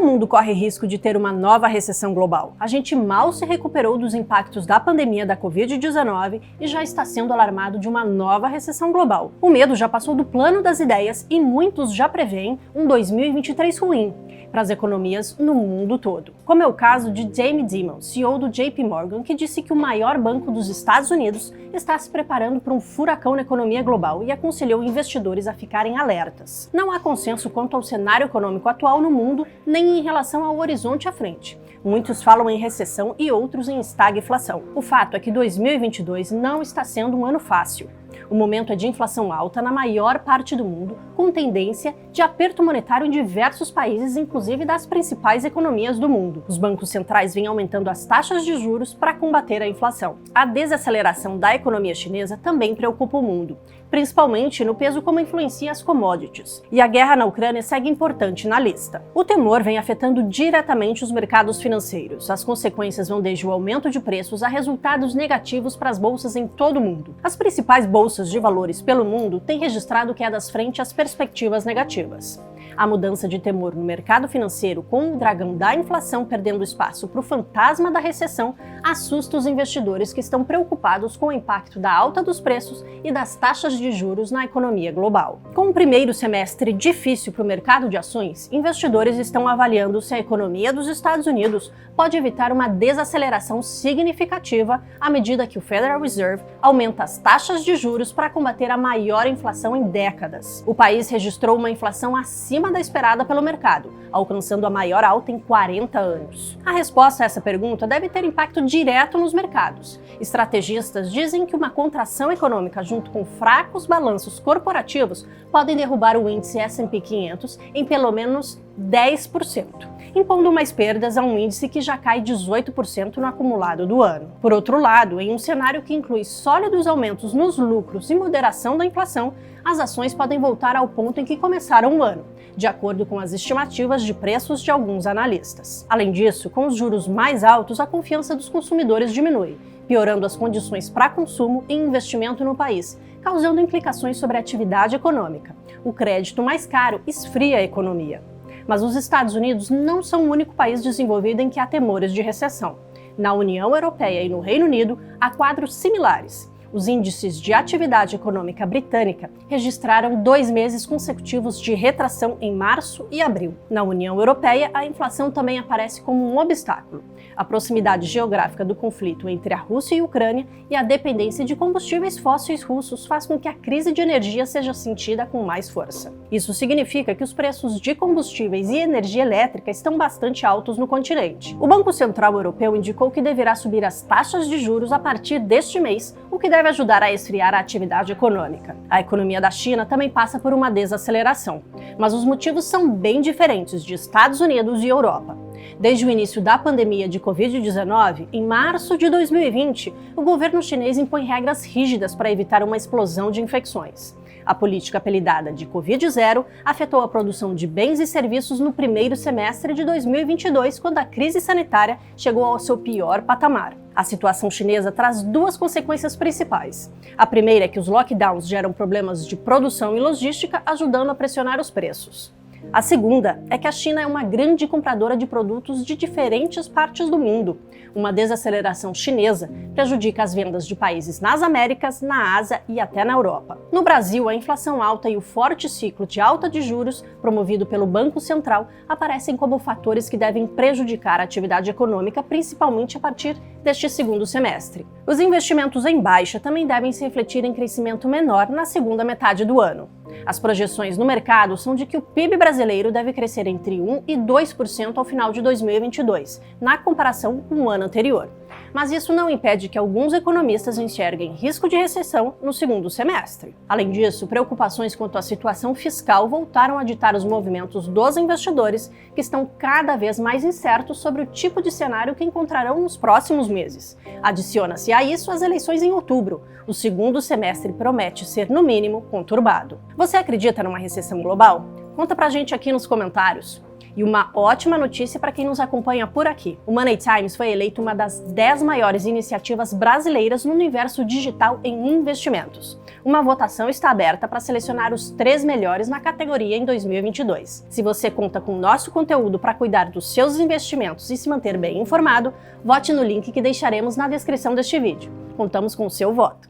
mundo corre risco de ter uma nova recessão global. A gente mal se recuperou dos impactos da pandemia da Covid-19 e já está sendo alarmado de uma nova recessão global. O medo já passou do plano das ideias e muitos já preveem um 2023 ruim para as economias no mundo todo. Como é o caso de Jamie Dimon, CEO do JP Morgan, que disse que o maior banco dos Estados Unidos está se preparando para um furacão na economia global e aconselhou investidores a ficarem alertas. Não há consenso quanto ao cenário econômico atual no mundo, nem em relação ao horizonte à frente. Muitos falam em recessão e outros em estagflação. O fato é que 2022 não está sendo um ano fácil. O momento é de inflação alta na maior parte do mundo, com tendência de aperto monetário em diversos países, inclusive das principais economias do mundo. Os bancos centrais vêm aumentando as taxas de juros para combater a inflação. A desaceleração da economia chinesa também preocupa o mundo, principalmente no peso como influencia as commodities. E a guerra na Ucrânia segue importante na lista. O temor vem afetando diretamente os mercados financeiros. As consequências vão desde o aumento de preços a resultados negativos para as bolsas em todo o mundo. As principais bolsas de valores pelo mundo têm registrado quedas frente às perspectivas negativas. A mudança de temor no mercado financeiro, com o dragão da inflação perdendo espaço para o fantasma da recessão, assusta os investidores que estão preocupados com o impacto da alta dos preços e das taxas de juros na economia global. Com um primeiro semestre difícil para o mercado de ações, investidores estão avaliando se a economia dos Estados Unidos pode evitar uma desaceleração significativa à medida que o Federal Reserve aumenta as taxas de juros para combater a maior inflação em décadas. O país registrou uma inflação acima da esperada pelo mercado, alcançando a maior alta em 40 anos. A resposta a essa pergunta deve ter impacto direto nos mercados. Estrategistas dizem que uma contração econômica junto com fracos balanços corporativos podem derrubar o índice S&P 500 em pelo menos 10%, impondo mais perdas a um índice que já cai 18% no acumulado do ano. Por outro lado, em um cenário que inclui sólidos aumentos nos lucros e moderação da inflação, as ações podem voltar ao ponto em que começaram o ano, de acordo com as estimativas de preços de alguns analistas. Além disso, com os juros mais altos, a confiança dos consumidores diminui, piorando as condições para consumo e investimento no país, causando implicações sobre a atividade econômica. O crédito mais caro esfria a economia. Mas os Estados Unidos não são o único país desenvolvido em que há temores de recessão. Na União Europeia e no Reino Unido, há quadros similares. Os índices de atividade econômica britânica registraram 2 meses consecutivos de retração em março e abril. Na União Europeia, a inflação também aparece como um obstáculo. A proximidade geográfica do conflito entre a Rússia e a Ucrânia e a dependência de combustíveis fósseis russos faz com que a crise de energia seja sentida com mais força. Isso significa que os preços de combustíveis e energia elétrica estão bastante altos no continente. O Banco Central Europeu indicou que deverá subir as taxas de juros a partir deste mês, o que deve ajudar a esfriar a atividade econômica. A economia da China também passa por uma desaceleração, mas os motivos são bem diferentes de Estados Unidos e Europa. Desde o início da pandemia de Covid-19, em março de 2020, o governo chinês impõe regras rígidas para evitar uma explosão de infecções. A política apelidada de Covid-0 afetou a produção de bens e serviços no primeiro semestre de 2022, quando a crise sanitária chegou ao seu pior patamar. A situação chinesa traz 2 consequências principais. A primeira é que os lockdowns geram problemas de produção e logística, ajudando a pressionar os preços. A segunda é que a China é uma grande compradora de produtos de diferentes partes do mundo. Uma desaceleração chinesa prejudica as vendas de países nas Américas, na Ásia e até na Europa. No Brasil, a inflação alta e o forte ciclo de alta de juros, promovido pelo Banco Central, aparecem como fatores que devem prejudicar a atividade econômica, principalmente a partir deste segundo semestre. Os investimentos em baixa também devem se refletir em crescimento menor na segunda metade do ano. As projeções no mercado são de que o PIB brasileiro deve crescer entre 1% e 2% ao final de 2022, na comparação com o ano anterior. Mas isso não impede que alguns economistas enxerguem risco de recessão no segundo semestre. Além disso, preocupações quanto à situação fiscal voltaram a ditar os movimentos dos investidores, que estão cada vez mais incertos sobre o tipo de cenário que encontrarão nos próximos meses. Adiciona-se a isso as eleições em outubro. O segundo semestre promete ser, no mínimo, conturbado. Você acredita numa recessão global? Conta pra gente aqui nos comentários. E uma ótima notícia para quem nos acompanha por aqui. O Money Times foi eleito uma das 10 maiores iniciativas brasileiras no universo digital em investimentos. Uma votação está aberta para selecionar os 3 melhores na categoria em 2022. Se você conta com nosso conteúdo para cuidar dos seus investimentos e se manter bem informado, vote no link que deixaremos na descrição deste vídeo. Contamos com o seu voto.